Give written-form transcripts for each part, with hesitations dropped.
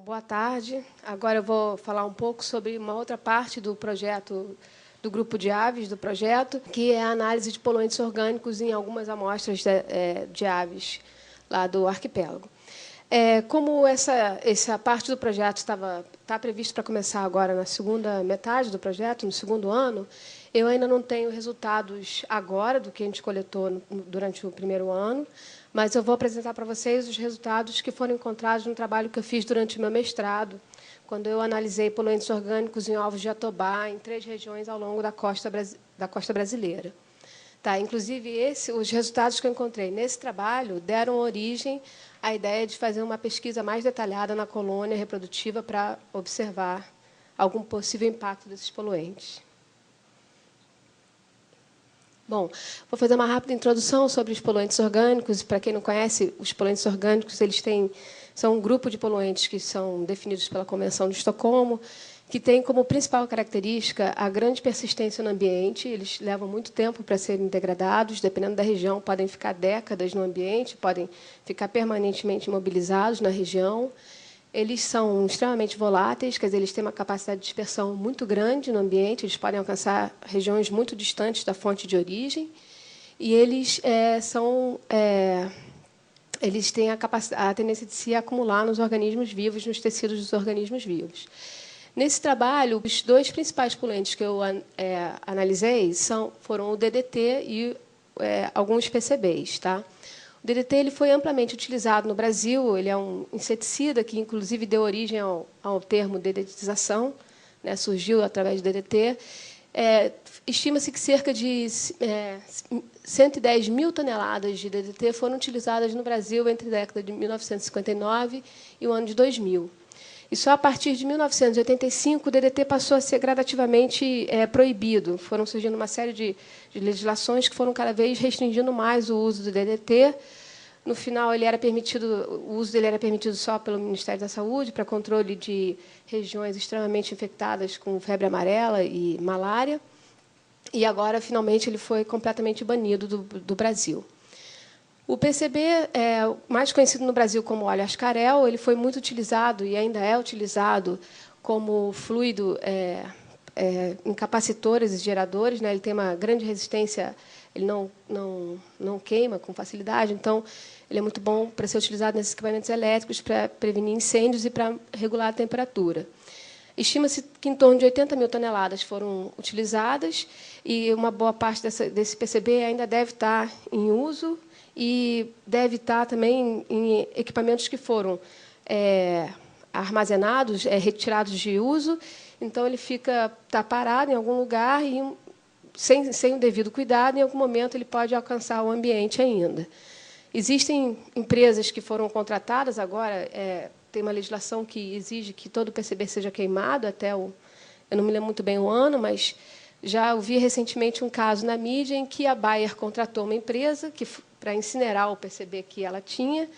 Boa tarde. Agora eu vou falar um pouco sobre uma outra parte do projeto, do grupo de aves do projeto, que é a análise de poluentes orgânicos em algumas amostras de aves lá do arquipélago. Como essa parte do projeto está prevista para começar agora na segunda metade do projeto, no segundo ano, eu ainda não tenho resultados agora do que a gente coletou durante o primeiro ano, mas eu vou apresentar para vocês os resultados que foram encontrados no trabalho que eu fiz durante o meu mestrado, quando eu analisei poluentes orgânicos em ovos de jatobá em 3 regiões ao longo da costa brasileira. Tá, inclusive, os resultados que eu encontrei nesse trabalho deram origem à ideia de fazer uma pesquisa mais detalhada na colônia reprodutiva para observar algum possível impacto desses poluentes. Bom, vou fazer uma rápida introdução sobre os poluentes orgânicos. Para quem não conhece, os poluentes orgânicos são um grupo de poluentes que são definidos pela Convenção de Estocolmo, que tem como principal característica a grande persistência no ambiente. Eles levam muito tempo para serem degradados, dependendo da região, podem ficar décadas no ambiente, podem ficar permanentemente imobilizados na região. Eles são extremamente voláteis, quer dizer, eles têm uma capacidade de dispersão muito grande no ambiente, eles podem alcançar regiões muito distantes da fonte de origem, e eles têm a tendência de se acumular nos organismos vivos, nos tecidos dos organismos vivos. Nesse trabalho, os 2 principais poluentes que eu analisei foram o DDT e alguns PCBs. Tá? O DDT ele foi amplamente utilizado no Brasil, ele é um inseticida que, inclusive, deu origem ao termo dedetização, né, surgiu através do DDT. Estima-se que cerca de 110 mil toneladas de DDT foram utilizadas no Brasil entre a década de 1959 e o ano de 2000. E só a partir de 1985 o DDT passou a ser gradativamente proibido. Foram surgindo uma série de legislações que foram cada vez restringindo mais o uso do DDT. No final, o uso dele era permitido só pelo Ministério da Saúde para controle de regiões extremamente infectadas com febre amarela e malária. E agora, finalmente, ele foi completamente banido do Brasil. O PCB, mais conhecido no Brasil como óleo ascarel, ele foi muito utilizado e ainda é utilizado como fluido em capacitores e geradores. Né? Ele tem uma grande resistência, ele não queima com facilidade, então ele é muito bom para ser utilizado nesses equipamentos elétricos para prevenir incêndios e para regular a temperatura. Estima-se que em torno de 80 mil toneladas foram utilizadas e uma boa parte desse PCB ainda deve estar em uso e deve estar também em equipamentos que foram armazenados, retirados de uso. Então, ele está parado em algum lugar e, sem o devido cuidado, em algum momento ele pode alcançar o ambiente ainda. Existem empresas que foram contratadas agora, tem uma legislação que exige que todo o PCB seja queimado eu não me lembro muito bem o ano, mas já ouvi recentemente um caso na mídia em que a Bayer contratou uma empresa para incinerar o PCB que ela tinha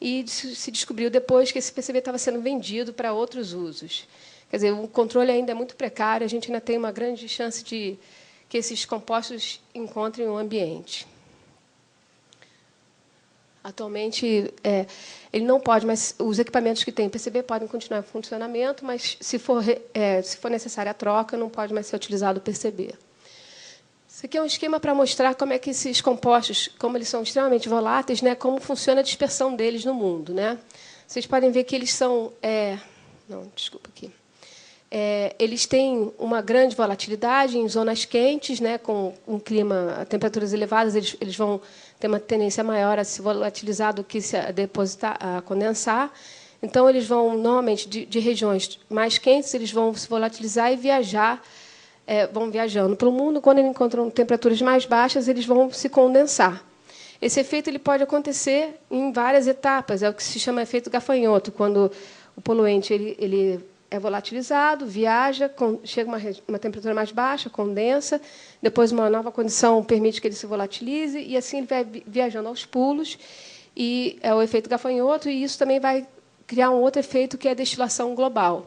e se descobriu depois que esse PCB estava sendo vendido para outros usos. Quer dizer, o controle ainda é muito precário, a gente ainda tem uma grande chance de que esses compostos encontrem o ambiente. Atualmente, ele não pode, mas os equipamentos que têm PCB podem continuar em funcionamento, mas, se for necessária a troca, não pode mais ser utilizado o PCB. Isso aqui é um esquema para mostrar como é que esses compostos, como eles são extremamente voláteis, né, como funciona a dispersão deles no mundo. Né? Vocês podem ver que eles são... eles têm uma grande volatilidade em zonas quentes, né, com um clima, temperaturas elevadas, eles vão ter uma tendência maior a se volatilizar do que a condensar. Então, eles vão, normalmente, de regiões mais quentes, eles vão se volatilizar e vão viajando pelo mundo. Quando eles encontram temperaturas mais baixas, eles vão se condensar. Esse efeito ele pode acontecer em várias etapas, é o que se chama efeito gafanhoto, quando o poluente ele é volatilizado, viaja, chega a uma temperatura mais baixa, condensa, depois uma nova condição permite que ele se volatilize, e assim ele vai viajando aos pulos, e é o efeito gafanhoto, e isso também vai criar um outro efeito, que é a destilação global,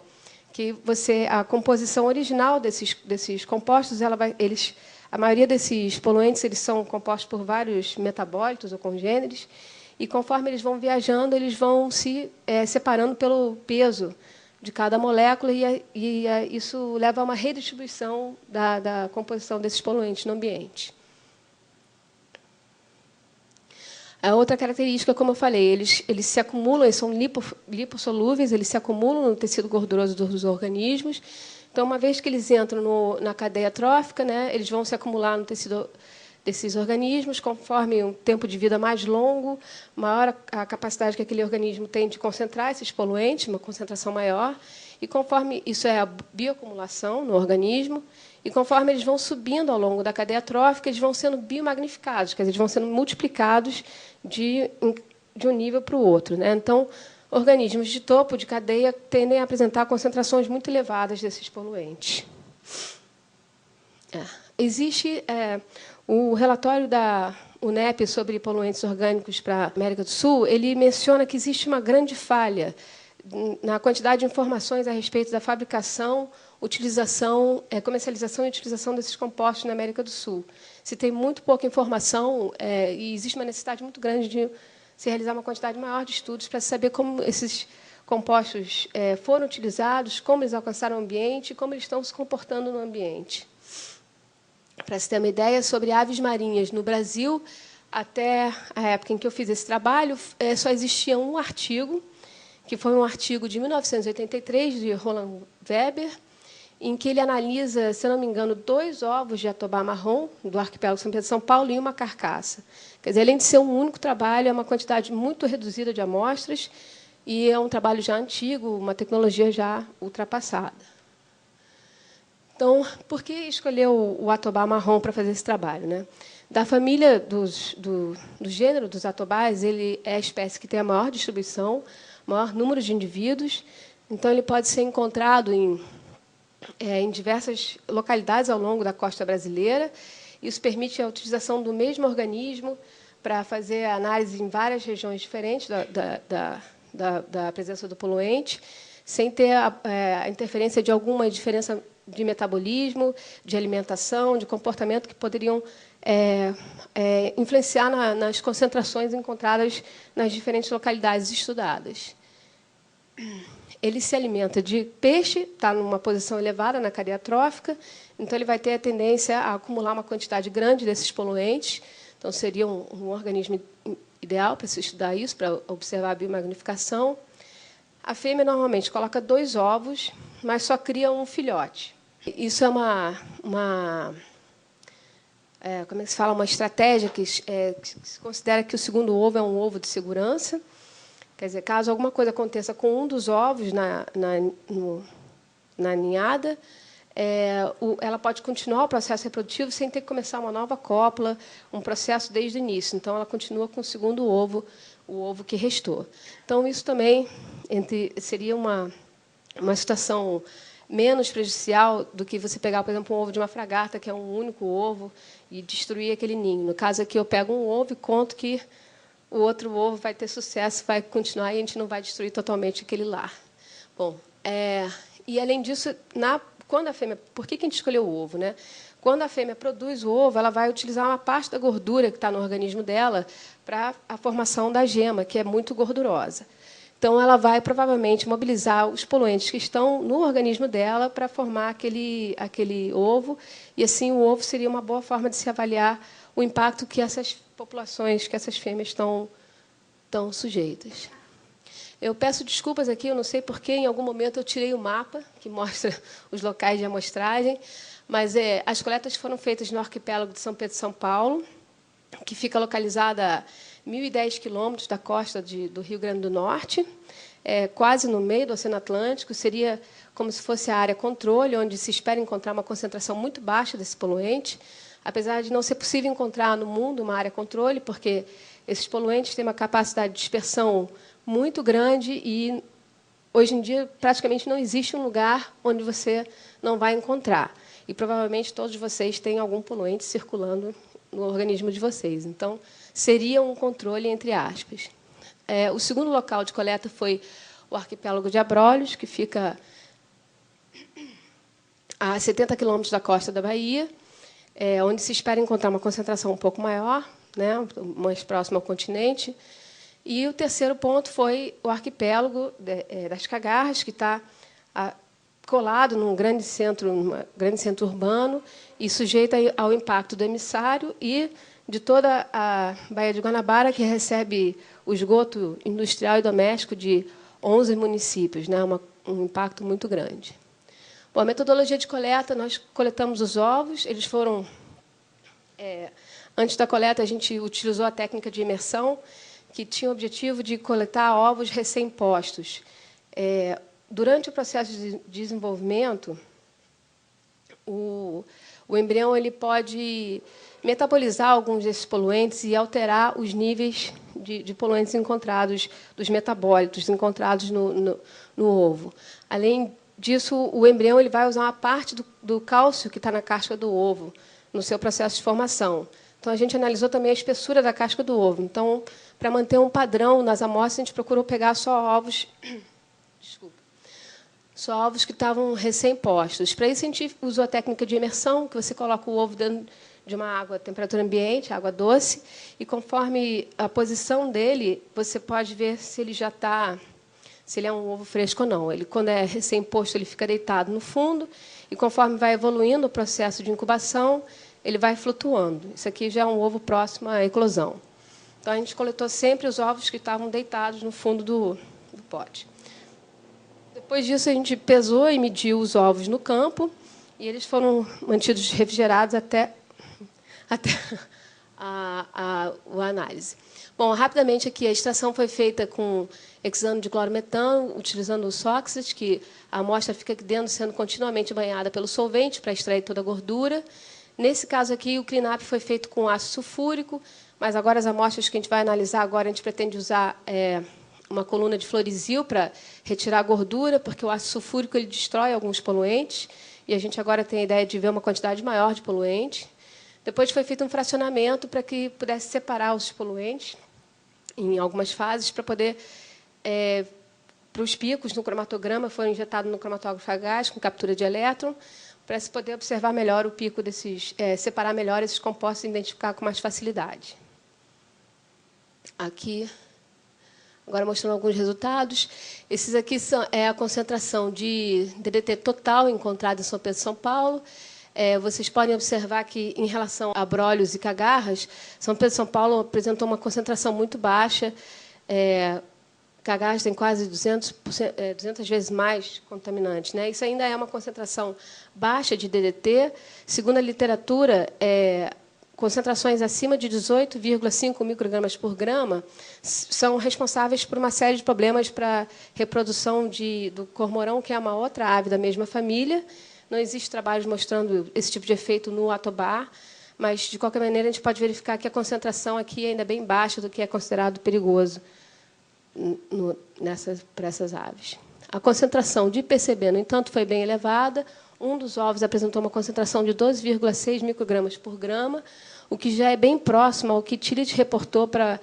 que a composição original desses compostos, a maioria desses poluentes eles são compostos por vários metabólitos ou congêneres, e, conforme eles vão viajando, eles vão se separando pelo peso de cada molécula, e isso leva a uma redistribuição da composição desses poluentes no ambiente. A outra característica, como eu falei, eles se acumulam, eles são lipossolúveis, eles se acumulam no tecido gorduroso dos organismos. Então, uma vez que eles entram na cadeia trófica, né, eles vão se acumular no tecido desses organismos. Conforme um tempo de vida mais longo, maior a capacidade que aquele organismo tem de concentrar esses poluentes, uma concentração maior. E, conforme isso é a bioacumulação no organismo, e conforme eles vão subindo ao longo da cadeia trófica, eles vão sendo biomagnificados, quer dizer, eles vão sendo multiplicados de um nível para o outro, né? Então, organismos de topo de cadeia tendem a apresentar concentrações muito elevadas desses poluentes. Existe o relatório da UNEP sobre poluentes orgânicos para a América do Sul, ele menciona que existe uma grande falha na quantidade de informações a respeito da fabricação, utilização, comercialização e utilização desses compostos na América do Sul. Se tem muito pouca informação, e existe uma necessidade muito grande de se realizar uma quantidade maior de estudos para saber como esses compostos foram utilizados, como eles alcançaram o ambiente e como eles estão se comportando no ambiente. Para se ter uma ideia, sobre aves marinhas no Brasil, até a época em que eu fiz esse trabalho, só existia um artigo, que foi um artigo de 1983, de Roland Weber, em que ele analisa, se não me engano, 2 ovos de jatobá marrom, do arquipélago São Pedro e São Paulo, e uma carcaça. Quer dizer, além de ser um único trabalho, é uma quantidade muito reduzida de amostras, e é um trabalho já antigo, uma tecnologia já ultrapassada. Então, por que escolher o jatobá marrom para fazer esse trabalho, né? Da família do gênero dos jatobás, ele é a espécie que tem a maior distribuição, maior número de indivíduos. Então, ele pode ser encontrado em diversas localidades ao longo da costa brasileira. Isso permite a utilização do mesmo organismo para fazer análise em várias regiões diferentes da presença do poluente, sem ter a interferência de alguma diferença de metabolismo, de alimentação, de comportamento que poderiam influenciar nas concentrações encontradas nas diferentes localidades estudadas. Ele se alimenta de peixe, está numa posição elevada na cadeia trófica, então ele vai ter a tendência a acumular uma quantidade grande desses poluentes. Então, seria um organismo ideal para se estudar isso, para observar a biomagnificação. A fêmea, normalmente, coloca 2 ovos, mas só cria um filhote. Isso é como é que se fala? Uma estratégia que se considera que o segundo ovo é um ovo de segurança. Quer dizer, caso alguma coisa aconteça com um dos ovos na ninhada, ela pode continuar o processo reprodutivo sem ter que começar uma nova cópula, um processo desde o início. Então, ela continua com o segundo ovo, o ovo que restou. Então, isso também seria uma situação menos prejudicial do que você pegar, por exemplo, um ovo de uma fragata, que é um único ovo, e destruir aquele ninho. No caso aqui, eu pego um ovo e conto que o outro ovo vai ter sucesso, vai continuar, e a gente não vai destruir totalmente aquele lar. Bom, e, além disso, quando a fêmea... Por que a gente escolheu o ovo, né? Quando a fêmea produz o ovo, ela vai utilizar uma parte da gordura que está no organismo dela para a formação da gema, que é muito gordurosa. Então, ela vai, provavelmente, mobilizar os poluentes que estão no organismo dela para formar aquele ovo, e, assim, o ovo seria uma boa forma de se avaliar o impacto que essas populações, que essas fêmeas estão sujeitas. Eu peço desculpas aqui, eu não sei porque, em algum momento, eu tirei o mapa que mostra os locais de amostragem, mas as coletas foram feitas no arquipélago de São Pedro e São Paulo, que fica localizada a 1.010 quilômetros da costa do Rio Grande do Norte, quase no meio do Oceano Atlântico. Seria como se fosse a área controle, onde se espera encontrar uma concentração muito baixa desse poluente, apesar de não ser possível encontrar no mundo uma área controle, porque esses poluentes têm uma capacidade de dispersão muito grande e, hoje em dia, praticamente não existe um lugar onde você não vai encontrar. E, provavelmente, todos vocês têm algum poluente circulando no organismo de vocês. Então, seria um controle, entre aspas. O segundo local de coleta foi o arquipélago de Abrolhos, que fica a 70 quilômetros da costa da Bahia, onde se espera encontrar uma concentração um pouco maior, né, mais próxima ao continente. E o terceiro ponto foi o arquipélago das Cagarras, que está colado num grande centro urbano e sujeito ao impacto do emissário e de toda a Baía de Guanabara, que recebe o esgoto industrial e doméstico de 11 municípios, né? Um impacto muito grande. Bom, a metodologia de coleta, nós coletamos os ovos, eles foram... antes da coleta, a gente utilizou a técnica de imersão, que tinha o objetivo de coletar ovos recém-postos. Durante o processo de desenvolvimento, o embrião ele pode metabolizar alguns desses poluentes e alterar os níveis de poluentes encontrados, dos metabólitos encontrados no ovo. Além disso, o embrião ele vai usar uma parte do cálcio que está na casca do ovo no seu processo de formação. Então, a gente analisou também a espessura da casca do ovo. Então, para manter um padrão nas amostras, a gente procurou pegar só ovos... Desculpa. Só ovos que estavam recém-postos. Para isso, a gente usou a técnica de imersão, que você coloca o ovo dentro de uma água a temperatura ambiente, água doce, e, conforme a posição dele, você pode ver se ele já está... se ele é um ovo fresco ou não. Ele, quando é recém-posto, ele fica deitado no fundo, e, conforme vai evoluindo o processo de incubação, ele vai flutuando. Isso aqui já é um ovo próximo à eclosão. Então, a gente coletou sempre os ovos que estavam deitados no fundo do pote. Depois disso, a gente pesou e mediu os ovos no campo, e eles foram mantidos refrigerados até a análise. Bom, rapidamente aqui, a extração foi feita com hexano de clorometano, utilizando o Soxit, que a amostra fica aqui dentro, sendo continuamente banhada pelo solvente para extrair toda a gordura. Nesse caso aqui, o clean-up foi feito com ácido sulfúrico, mas agora as amostras que a gente vai analisar agora, a gente pretende usar uma coluna de Florizil para retirar a gordura, porque o ácido sulfúrico ele destrói alguns poluentes, e a gente agora tem a ideia de ver uma quantidade maior de poluentes. Depois foi feito um fracionamento para que pudesse separar os poluentes em algumas fases, para poder... para os picos no cromatograma, foram injetados no cromatógrafo a gás, com captura de elétron, para se poder observar melhor o pico desses... separar melhor esses compostos e identificar com mais facilidade. Aqui... Agora, mostrando alguns resultados. Esses aqui são a concentração de DDT total encontrada em São Pedro e São Paulo. Vocês podem observar que, em relação a abrolhos e cagarras, São Pedro e São Paulo apresentou uma concentração muito baixa. Cagarras tem quase 200 vezes mais contaminantes, né? Isso ainda é uma concentração baixa de DDT. Segundo a literatura, concentrações acima de 18,5 microgramas por grama são responsáveis por uma série de problemas para a reprodução do cormorão, que é uma outra ave da mesma família. Não existe trabalho mostrando esse tipo de efeito no atobar, mas, de qualquer maneira, a gente pode verificar que a concentração aqui é ainda bem baixa do que é considerado perigoso para essas aves. A concentração de PCB, no entanto, foi bem elevada. Um dos ovos apresentou uma concentração de 12,6 microgramas por grama, o que já é bem próximo ao que Tillich reportou para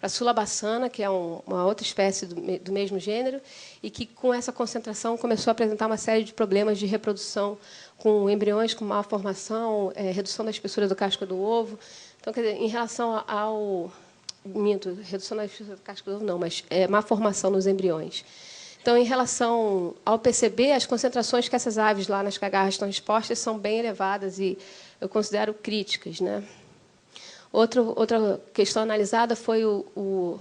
a sulabassana, que é uma outra espécie do mesmo gênero, e que, com essa concentração, começou a apresentar uma série de problemas de reprodução, com embriões com má formação, redução da espessura do casco do ovo. Então, quer dizer, em relação ao... redução da espessura do casco do ovo, não, mas má formação nos embriões. Então, em relação ao PCB, as concentrações que essas aves lá nas cagarras estão expostas são bem elevadas e eu considero críticas, né? Outra questão analisada foi o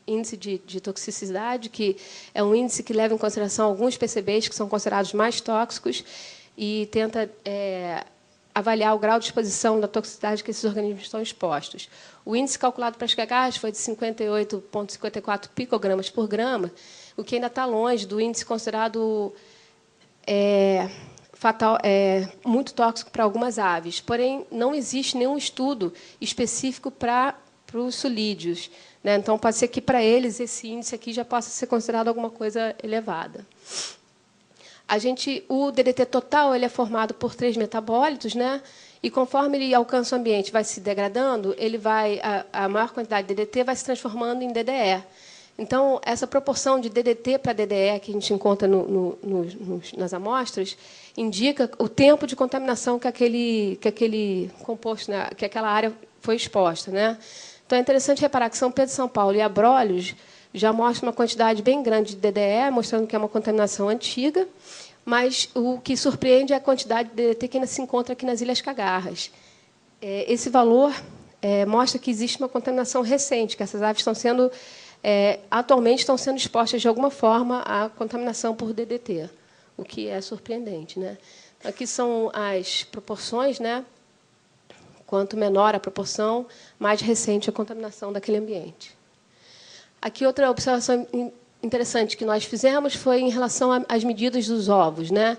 índice de toxicidade, que é um índice que leva em consideração alguns PCBs que são considerados mais tóxicos e tenta avaliar o grau de exposição da toxicidade que esses organismos estão expostos. O índice calculado para as cagarras foi de 58,54 picogramas por grama, o que ainda está longe do índice considerado fatal, muito tóxico para algumas aves. Porém, não existe nenhum estudo específico para os sulídeos, né? Então, pode ser que, para eles, esse índice aqui já possa ser considerado alguma coisa elevada. O DDT total ele é formado por 3 metabólitos, né? E, conforme ele alcança o ambiente, vai se degradando, a maior quantidade de DDT vai se transformando em DDE, Então, essa proporção de DDT para DDE que a gente encontra nas amostras indica o tempo de contaminação que aquele composto, né, que aquela área foi exposta, né? Então, é interessante reparar que São Pedro e São Paulo e Abrolhos já mostram uma quantidade bem grande de DDE, mostrando que é uma contaminação antiga, mas o que surpreende é a quantidade de DDT que ainda se encontra aqui nas Ilhas Cagarras. Esse valor mostra que existe uma contaminação recente, que essas aves atualmente estão sendo expostas, de alguma forma, à contaminação por DDT, o que é surpreendente, né? Aqui são as proporções, né? Quanto menor a proporção, mais recente a contaminação daquele ambiente. Aqui, outra observação interessante que nós fizemos foi em relação às medidas dos ovos, né?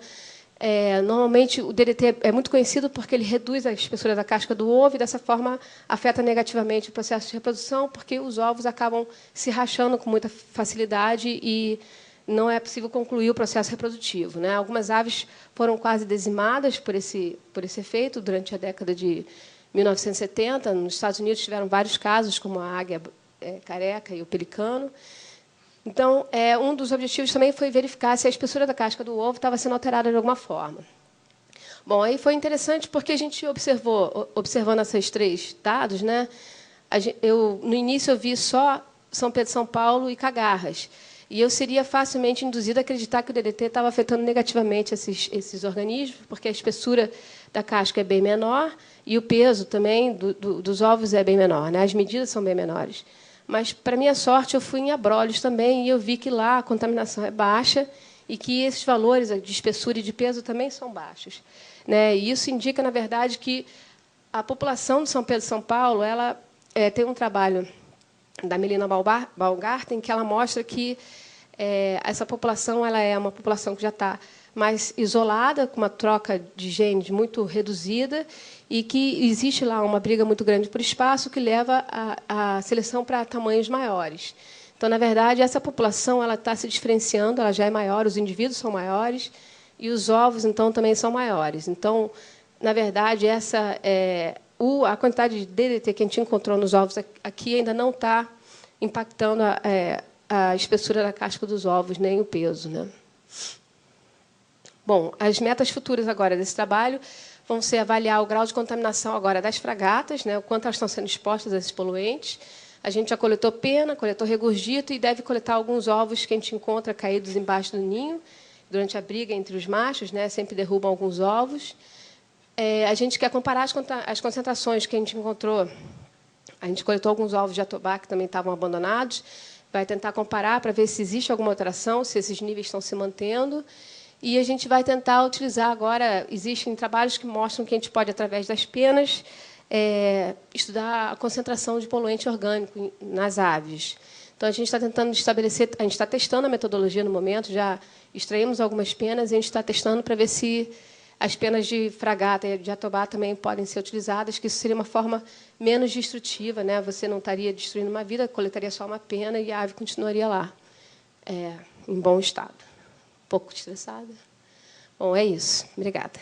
Normalmente, o DDT é muito conhecido porque ele reduz a espessura da casca do ovo e, dessa forma, afeta negativamente o processo de reprodução, porque os ovos acabam se rachando com muita facilidade e não é possível concluir o processo reprodutivo, né? Algumas aves foram quase dizimadas por esse efeito durante a década de 1970. Nos Estados Unidos tiveram vários casos, como a águia careca e o pelicano. Então, um dos objetivos também foi verificar se a espessura da casca do ovo estava sendo alterada de alguma forma. Bom, aí foi interessante porque a gente observando esses 3 dados, né? No início eu vi só São Pedro, São Paulo e Cagarras, e eu seria facilmente induzida a acreditar que o DDT estava afetando negativamente esses organismos, porque a espessura da casca é bem menor e o peso também dos ovos é bem menor, né? As medidas são bem menores. Mas, para minha sorte, eu fui em Abrolhos também e eu vi que lá a contaminação é baixa e que esses valores de espessura e de peso também são baixos, né? E isso indica, na verdade, que a população de São Pedro e São Paulo tem um trabalho da Melina Baumgarten que ela mostra que essa população é uma população que já está mais isolada, com uma troca de genes muito reduzida, e que existe lá uma briga muito grande por espaço que leva a seleção para tamanhos maiores. Então, na verdade, essa população está se diferenciando, ela já é maior, os indivíduos são maiores e os ovos, então, também são maiores. Então, na verdade, a quantidade de DDT que a gente encontrou nos ovos aqui ainda não está impactando a espessura da casca dos ovos, nem o peso, né? Bom, as metas futuras agora desse trabalho vão ser avaliar o grau de contaminação agora das fragatas, né, o quanto elas estão sendo expostas a esses poluentes. A gente já coletou pena, coletou regurgito e deve coletar alguns ovos que a gente encontra caídos embaixo do ninho durante a briga entre os machos, né, sempre derrubam alguns ovos. A gente quer comparar as concentrações que a gente encontrou. A gente coletou alguns ovos de jatobá que também estavam abandonados. Vai tentar comparar para ver se existe alguma alteração, se esses níveis estão se mantendo. E a gente vai tentar utilizar agora, existem trabalhos que mostram que a gente pode, através das penas, estudar a concentração de poluente orgânico nas aves. Então, a gente está tentando estabelecer, a gente está testando a metodologia no momento, já extraímos algumas penas e a gente está testando para ver se as penas de fragata e de jatobá também podem ser utilizadas, que isso seria uma forma menos destrutiva, né? Você não estaria destruindo uma vida, coletaria só uma pena e a ave continuaria lá, em bom estado. Um pouco estressada. Bom, é isso. Obrigada.